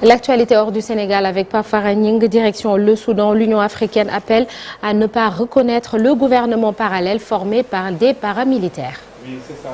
L'actualité hors du Sénégal avec Pape Farah Gningue, direction le Soudan. L'Union africaine appelle à ne pas reconnaître le gouvernement parallèle formé par des paramilitaires. Oui, c'est ça,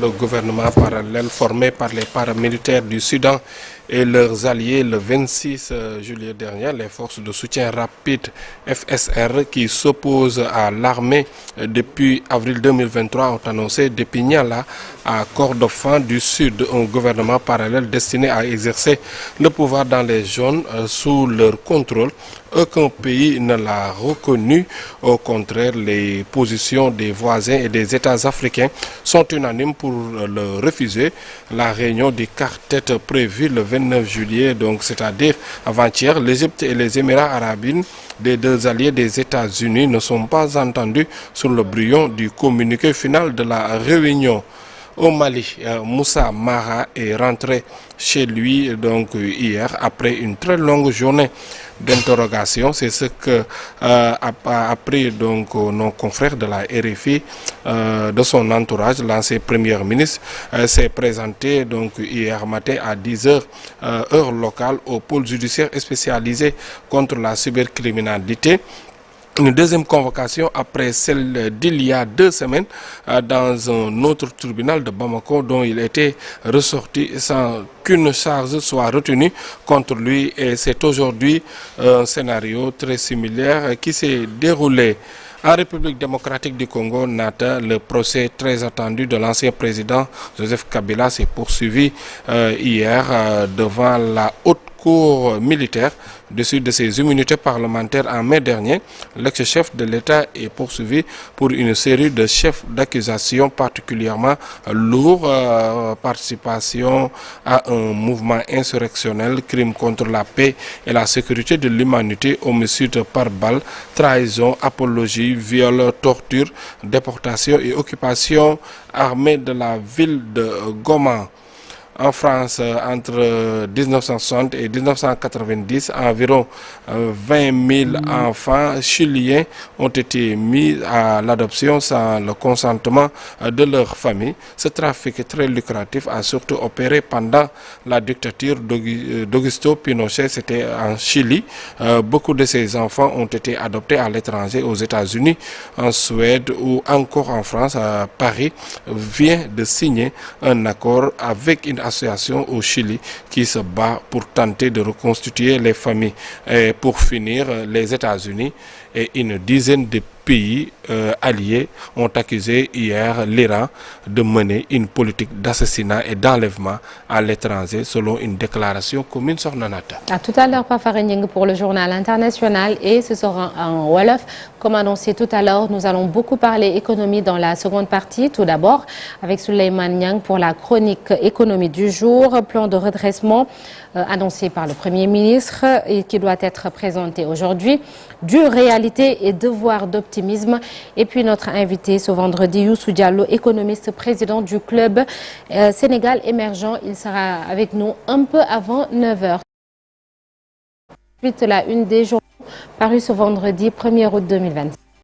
le gouvernement parallèle formé par les paramilitaires du Soudan et leurs alliés le 26 juillet dernier. Les forces de soutien rapide FSR qui s'opposent à l'armée depuis avril 2023 ont annoncé depuis Niala à Kordofan du Sud un gouvernement parallèle destiné à exercer le pouvoir dans les zones sous leur contrôle. Aucun pays ne l'a reconnu. Au contraire, les positions des voisins et des États africains sont unanimes pour le refuser. La réunion du quartet prévue le 29 juillet, donc c'est-à-dire avant-hier, l'Égypte et les Émirats arabes unis, des deux alliés des États-Unis, ne sont pas entendus sur le brouillon du communiqué final de la réunion. Au Mali, Moussa Mara est rentré chez lui donc hier après une très longue journée d'interrogation. C'est ce que a appris donc nos confrères de la RFI de son entourage. L'ancien premier ministre s'est présenté donc hier matin à 10h heure locale au pôle judiciaire spécialisé contre la cybercriminalité. Une deuxième convocation après celle d'il y a 2 semaines dans un autre tribunal de Bamako dont il était ressorti sans qu'une charge soit retenue contre lui. Et c'est aujourd'hui un scénario très similaire qui s'est déroulé. En République démocratique du Congo, Nata, le procès très attendu de l'ancien président Joseph Kabila s'est poursuivi hier devant la haute cour militaire. Dessus de ses immunités parlementaires en mai dernier, l'ex-chef de l'État est poursuivi pour une série de chefs d'accusation particulièrement lourds, participation à un mouvement insurrectionnel, crime contre la paix et la sécurité de l'humanité, homicide par balle, trahison, apologie, viol, torture, déportation et occupation armée de la ville de Goma. En France, entre 1960 et 1990, environ 20 000 enfants chiliens ont été mis à l'adoption sans le consentement de leur famille. Ce trafic très lucratif a surtout opéré pendant la dictature d'Augusto Pinochet, c'était en Chili. Beaucoup de ces enfants ont été adoptés à l'étranger, aux États-Unis, en Suède ou encore en France. Paris vient de signer un accord avec une association au Chili qui se bat pour tenter de reconstituer les familles. Et pour finir, les États-Unis et une dizaine de pays alliés ont accusé hier l'Iran de mener une politique d'assassinat et d'enlèvement à l'étranger selon une déclaration commune sur Nanata. À tout à l'heure, Pape Farah Gningue pour le journal international et ce sera en Wolof. Comme annoncé tout à l'heure, nous allons beaucoup parler économie dans la seconde partie. Tout d'abord avec Souleymane Niang pour la chronique économie du jour, plan de redressement annoncé par le Premier ministre et qui doit être présenté aujourd'hui. Dure réalité et devoir d'optimisme. Et puis notre invité ce vendredi, Youssou Diallo, économiste, président du club Sénégal émergent. Il sera avec nous un peu avant 9h. Ensuite, la une des journaux parue ce vendredi 1er août 2026.